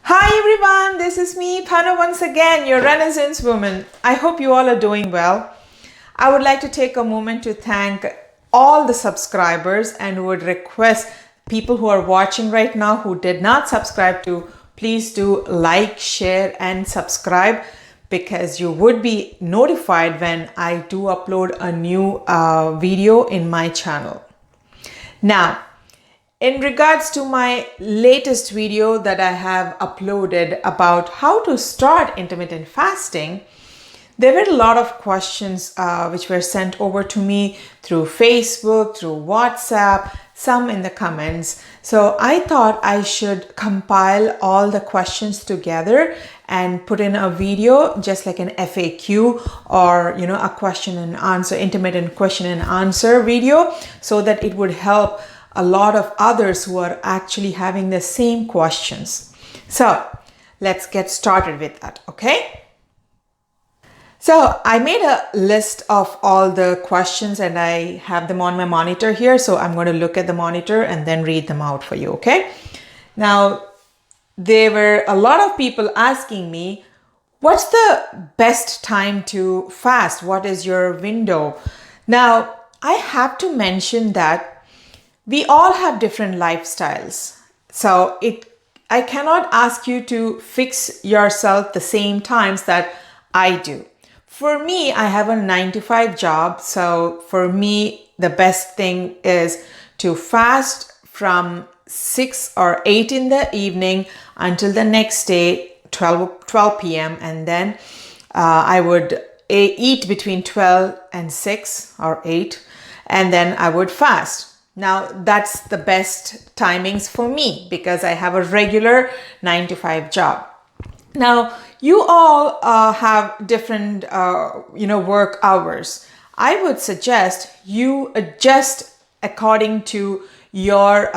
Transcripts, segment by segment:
Hi everyone, this is me, Panna once again, your Renaissance woman. I hope you all are doing well. I would like to take a moment to thank all the subscribers and would request people who are watching right now who did not subscribe to please do like, share and subscribe because you would be notified when I do upload a new video in my channel. Now, in regards to my latest video that I have uploaded about how to start intermittent fasting, there were a lot of questions which were sent over to me through Facebook, through WhatsApp, some in the comments. So I thought I should compile all the questions together and put in a video just like an FAQ or a question and answer, intermittent question and answer video, so that it would help a lot of others who are actually having the same questions. So let's get started with that, okay? So I made a list of all the questions and I have them on my monitor here. So I'm going to look at the monitor and then read them out for you, okay? Now, there were a lot of people asking me, what's the best time to fast? What is your window? Now, I have to mention that we all have different lifestyles. So I cannot ask you to fix yourself the same times that I do. For me, I have a 9-to-5 job. So for me, the best thing is to fast from 6 or 8 in the evening until the next day, 12 p.m. And then I would eat between 12 and 6 or 8. And then I would fast. Now, that's the best timings for me because I have a regular 9-to-5 job. Now, you all have different, work hours. I would suggest you adjust according to your,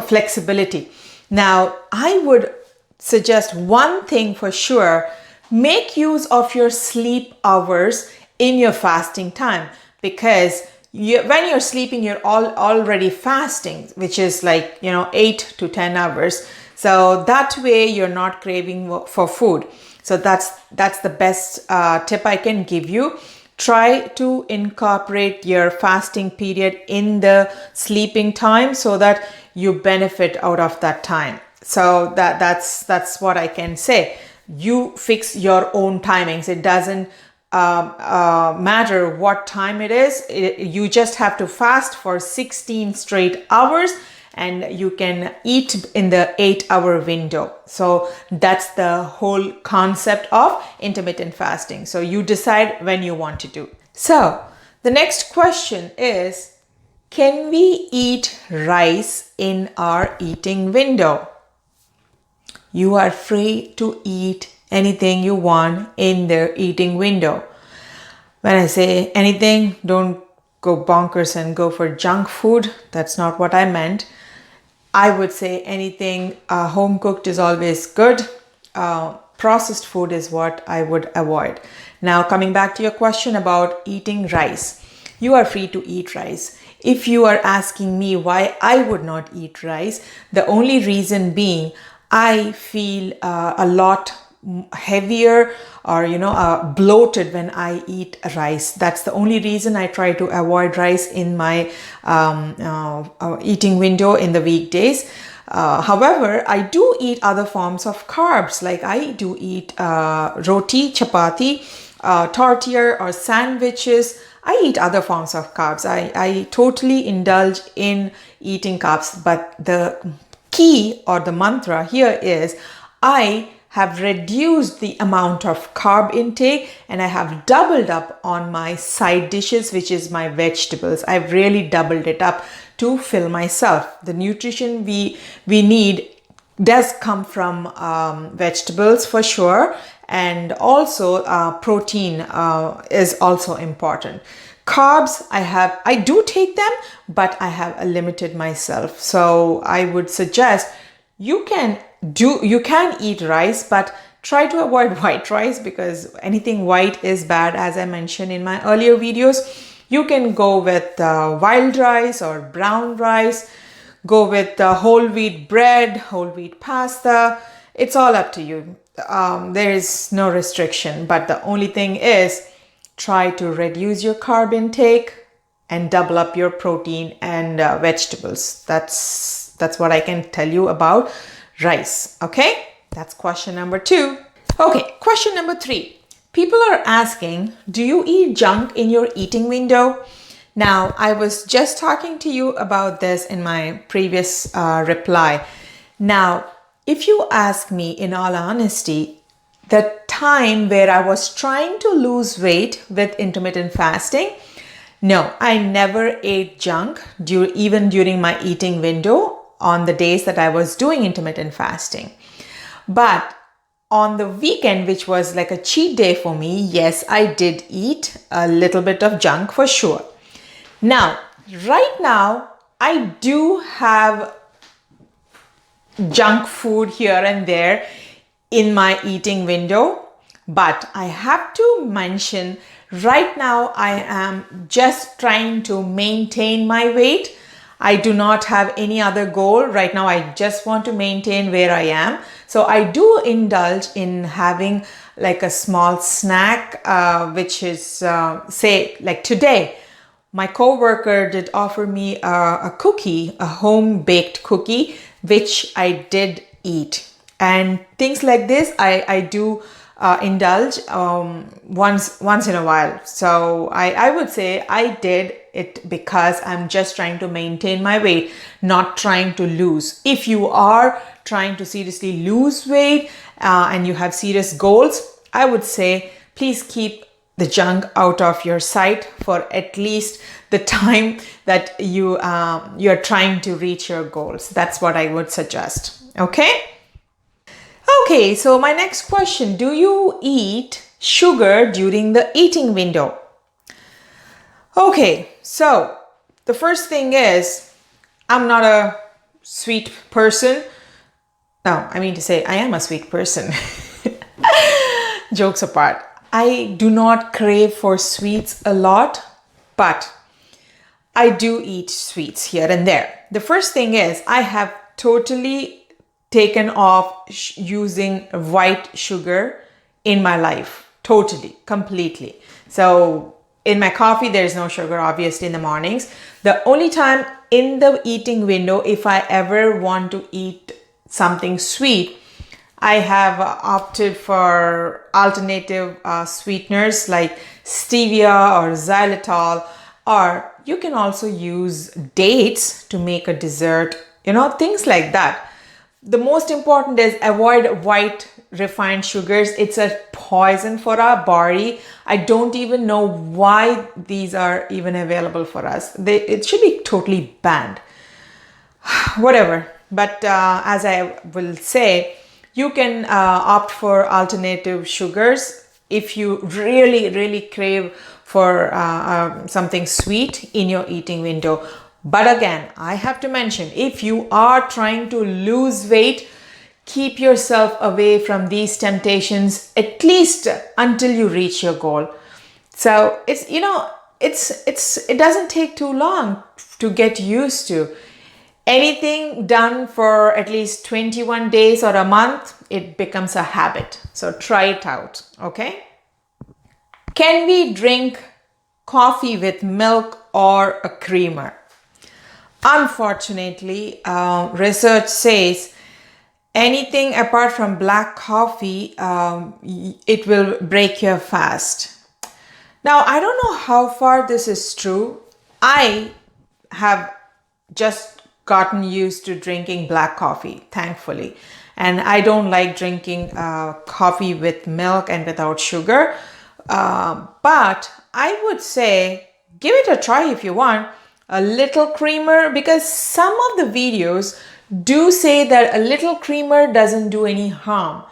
flexibility. Now, I would suggest one thing for sure: make use of your sleep hours in your fasting time, because when you're sleeping, you're already fasting, which is like 8 to 10 hours. So that way you're not craving for food. So that's the best tip I can give you. Try to incorporate your fasting period in the sleeping time so that you benefit out of that time. So that's what I can say. You fix your own timings. It doesn't matter what time it is. You just have to fast for 16 straight hours and you can eat in the 8-hour window. So that's the whole concept of intermittent fasting. So you decide when you want to do. So the next question is, can we eat rice in our eating window? You are free to eat anything you want in their eating window. When I say anything, don't go bonkers and go for junk food. That's not what I meant. I would say anything home cooked is always good. Processed food is what I would avoid. Now, coming back to your question about eating rice. You are free to eat rice. If you are asking me why I would not eat rice, the only reason being I feel a lot heavier or bloated when I eat rice. That's the only reason I try to avoid rice in my eating window in the weekdays. However, I do eat other forms of carbs, like I do eat roti, chapati, tortilla or sandwiches. I eat other forms of carbs. I totally indulge in eating carbs, but the key or the mantra here is I have reduced the amount of carb intake and I have doubled up on my side dishes, which is my vegetables. I've really doubled it up to fill myself. The nutrition we need does come from vegetables for sure, and also protein is also important. Carbs, I do take them, but I have limited myself. So I would suggest you can eat rice, but try to avoid white rice because anything white is bad, as I mentioned in my earlier videos. You can go with wild rice or brown rice. go with whole wheat bread, whole wheat pasta. It's all up to you. There is no restriction, but the only thing is try to reduce your carb intake and double up your protein and vegetables. That's what I can tell you about rice. Okay, that's question number 2. Okay, question number 3. People are asking, do you eat junk in your eating window? Now, I was just talking to you about this in my previous reply. Now, if you ask me in all honesty, the time where I was trying to lose weight with intermittent fasting, no, I never ate junk even during my eating window on the days that I was doing intermittent fasting. But on the weekend, which was like a cheat day for me, yes, I did eat a little bit of junk for sure. Now, right now, I do have junk food here and there in my eating window, but I have to mention right now I am just trying to maintain my weight. I do not have any other goal right now. I just want to maintain where I am. So I do indulge in having like a small snack, which is say like today, my coworker did offer me a cookie, a home baked cookie, which I did eat. And things like this, I do indulge once in a while. So I would say I did it because I'm just trying to maintain my weight, not trying to lose. If you are trying to seriously lose weight and you have serious goals, I would say please keep the junk out of your sight for at least the time that you're trying to reach your goals. That's what I would suggest. Okay, so my next question, do you eat sugar during the eating window? Okay, so the first thing is, I'm not a sweet person. No, I mean to say I am a sweet person. Jokes apart. I do not crave for sweets a lot, but I do eat sweets here and there. The first thing is I have totally taken off using white sugar in my life. Totally, completely. So in my coffee, there's no sugar, obviously, in the mornings. The only time in the eating window, if I ever want to eat something sweet, I have opted for alternative sweeteners like stevia or xylitol, or you can also use dates to make a dessert, things like that. The most important is avoid white refined sugars. It's a poison for our body. I don't even know why these are even available for us. It should be totally banned. Whatever. But as I will say, you can opt for alternative sugars if you really, really crave for something sweet in your eating window. But again, I have to mention, if you are trying to lose weight, keep yourself away from these temptations at least until you reach your goal. So it doesn't take too long to get used to. Anything done for at least 21 days or a month, it becomes a habit. So try it out, okay? Can we drink coffee with milk or a creamer? Unfortunately, research says anything apart from black coffee, it will break your fast. Now, I don't know how far this is true. I have just gotten used to drinking black coffee, thankfully. And I don't like drinking coffee with milk and without sugar. But I would say give it a try if you want. A little creamer, because some of the videos do say that a little creamer doesn't do any harm.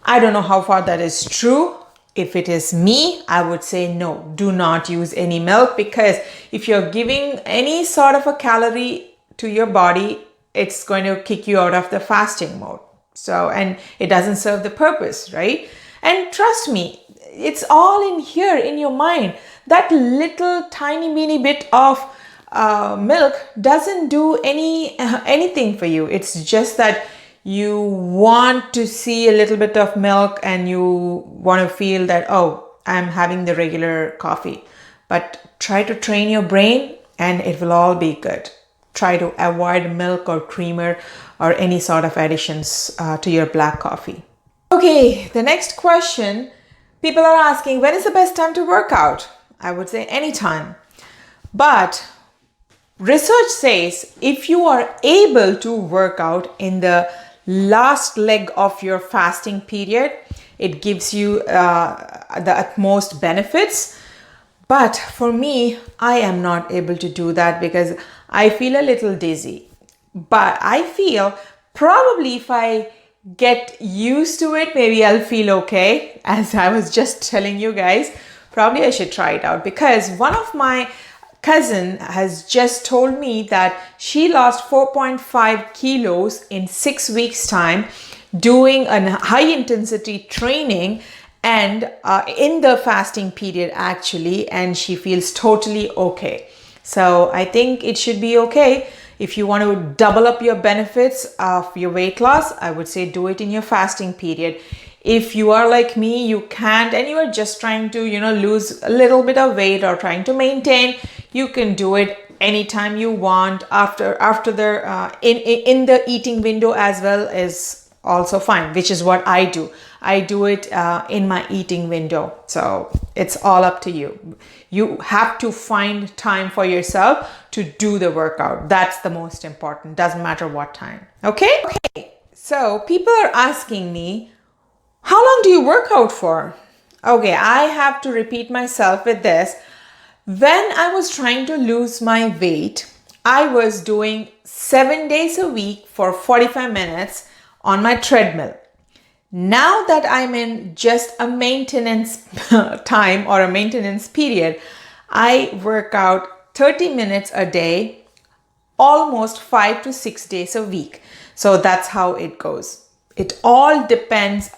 I don't know how far that is true. If it is me, I would say no, do not use any milk, because if you're giving any sort of a calorie to your body, it's going to kick you out of the fasting mode. So, and it doesn't serve the purpose, right? And trust me, it's all in here in your mind. That little tiny mini bit of milk doesn't do anything for you. It's just that you want to see a little bit of milk and you want to feel that, oh, I'm having the regular coffee. But try to train your brain and it will all be good. Try to avoid milk or creamer or any sort of additions to your black coffee. Okay, the next question. People are asking, when is the best time to work out? I would say anytime. But research says if you are able to work out in the last leg of your fasting period, it gives you the utmost benefits. But for me, I am not able to do that because I feel a little dizzy. But I feel probably if I get used to it, maybe I'll feel okay. As I was just telling you guys, probably I should try it out because one of my cousin has just told me that she lost 4.5 kilos in 6 weeks time doing a high intensity training and in the fasting period actually, and she feels totally okay. So I think it should be okay. If you want to double up your benefits of your weight loss, I would say do it in your fasting period. If you are like me, you can't and you are just trying to, lose a little bit of weight or trying to maintain, you can do it anytime you want after the in the eating window as well is also fine, which is what I do. I do it in my eating window. So it's all up to you. You have to find time for yourself to do the workout. That's the most important. Doesn't matter what time. Okay? Okay. So people are asking me, how long do you work out for? Okay, I have to repeat myself with this. When I was trying to lose my weight, I was doing 7 days a week for 45 minutes on my treadmill. Now that I'm in just a maintenance time or a maintenance period, I work out 30 minutes a day, almost 5 to 6 days a week. So that's how it goes. It all depends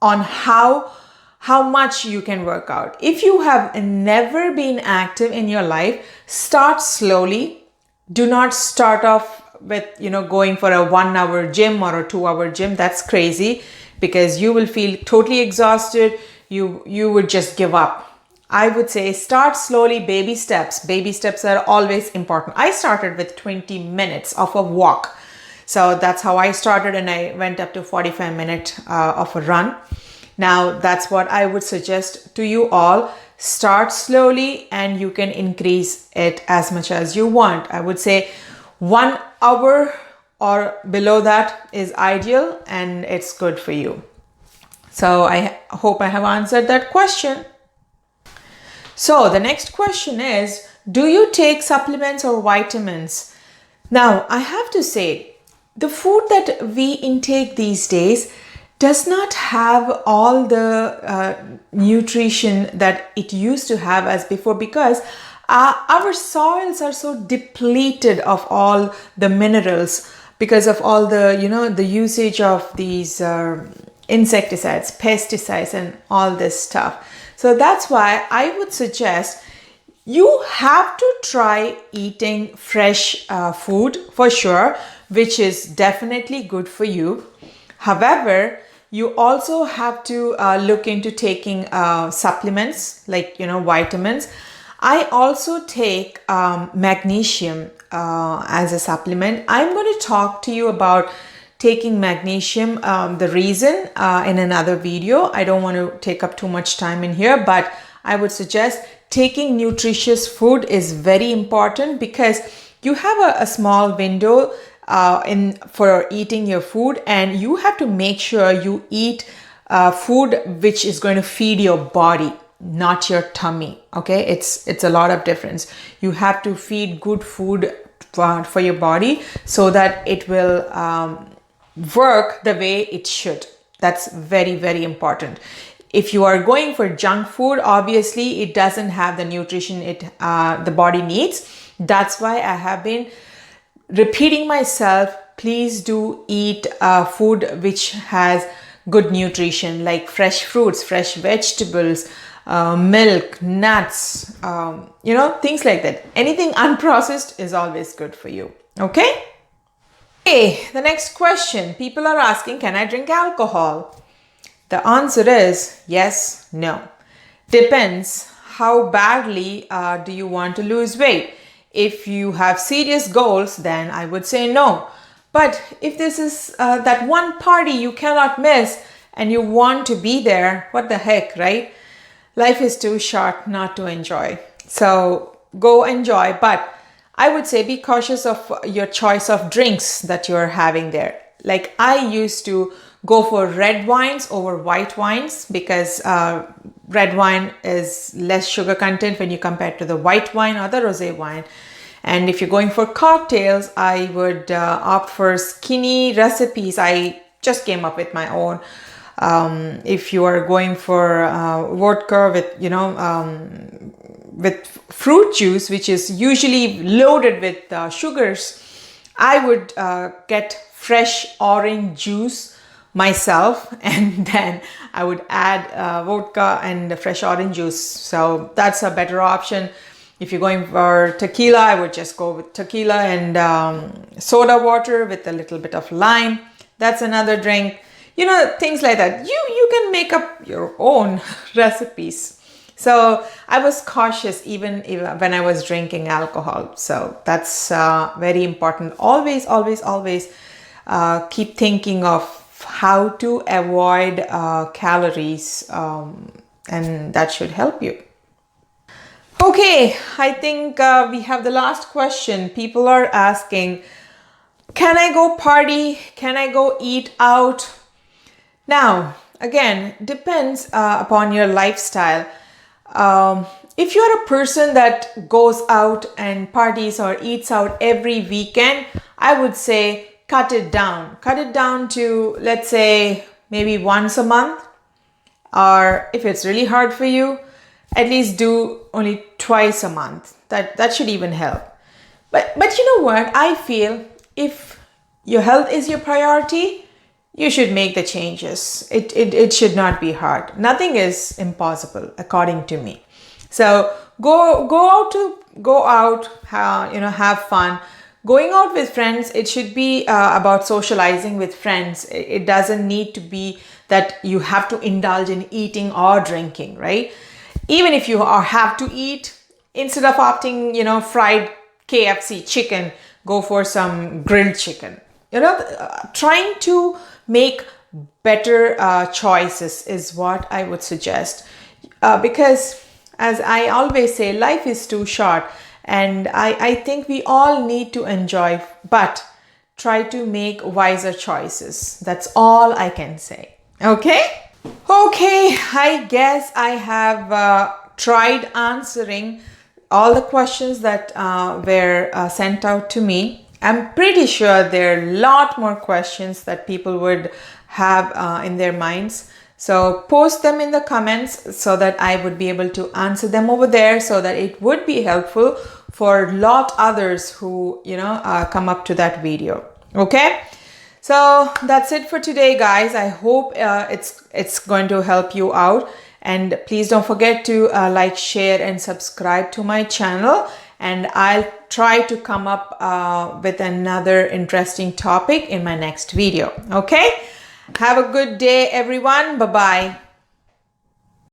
on how much you can work out. If you have never been active in your life, start slowly. Do not start off with, going for a 1 hour gym or a 2 hour gym. That's crazy because you will feel totally exhausted. You would just give up. I would say start slowly, baby steps. Baby steps are always important. I started with 20 minutes of a walk. So that's how I started and I went up to 45 minutes of a run. Now that's what I would suggest to you all. Start slowly and you can increase it as much as you want. I would say 1 hour or below that is ideal and it's good for you. So I hope I have answered that question. So the next question is, do you take supplements or vitamins? Now I have to say, the food that we intake these days does not have all the nutrition that it used to have as before because our soils are so depleted of all the minerals because of all the, the usage of these insecticides, pesticides and all this stuff. So that's why I would suggest you have to try eating fresh food for sure, which is definitely good for you. However, you also have to look into taking supplements like, vitamins. I also take magnesium as a supplement. I'm going to talk to you about taking magnesium, the reason in another video. I don't want to take up too much time in here, but I would suggest taking nutritious food is very important because you have a small window for eating your food and you have to make sure you eat food which is going to feed your body, not your tummy. Okay, it's a lot of difference. You have to feed good food for your body so that it will work the way it should. That's very, very important. If you are going for junk food, obviously it doesn't have the nutrition the body needs. That's why I have been repeating myself, please do eat food which has good nutrition like fresh fruits, fresh vegetables, milk, nuts, things like that. Anything unprocessed is always good for you. Okay? Okay, the next question. People are asking, can I drink alcohol? The answer is yes, no. Depends how badly do you want to lose weight. If you have serious goals, then I would say no. But if this is that one party you cannot miss and you want to be there, what the heck, right? Life is too short not to enjoy. So go enjoy, but I would say be cautious of your choice of drinks that you're having there. Like I used to go for red wines over white wines because red wine is less sugar content when you compare to the white wine or the rosé wine. And if you're going for cocktails, I would opt for skinny recipes. I just came up with my own. If you are going for vodka with fruit juice, which is usually loaded with sugars, I would get fresh orange juice myself, and then I would add vodka and fresh orange juice. So that's a better option. If you're going for tequila, I would just go with tequila and soda water with a little bit of lime. That's another drink. Things like that. You can make up your own recipes. So I was cautious even when I was drinking alcohol. So that's very important. Always, always, always keep thinking of how to avoid calories, and that should help you. Okay, I think we have the last question. People are asking, can I go party? Can I go eat out? Now, again, depends upon your lifestyle. If you're a person that goes out and parties or eats out every weekend, I would say cut it down. Cut it down to, let's say, maybe once a month. Or if it's really hard for you, at least do only twice a month. That should even help. But you know what? I feel if your health is your priority, you should make the changes. It should not be hard. Nothing is impossible, according to me. So go out, have fun. Going out with friends, it should be about socializing with friends. It doesn't need to be that you have to indulge in eating or drinking, right? Even if you have to eat, instead of opting, fried KFC chicken, go for some grilled chicken. Trying to make better choices is what I would suggest. Because as I always say, life is too short, and I think we all need to enjoy, but try to make wiser choices. That's all I can say. Okay, I guess I have tried answering all the questions that were sent out to me. I'm pretty sure there are a lot more questions that people would have in their minds. So post them in the comments so that I would be able to answer them over there, so that it would be helpful for a lot others who, come up to that video. Okay. So that's it for today, guys. I hope it's going to help you out. And please don't forget to like, share, and subscribe to my channel. And I'll try to come up with another interesting topic in my next video. Okay? Have a good day, everyone. Bye-bye.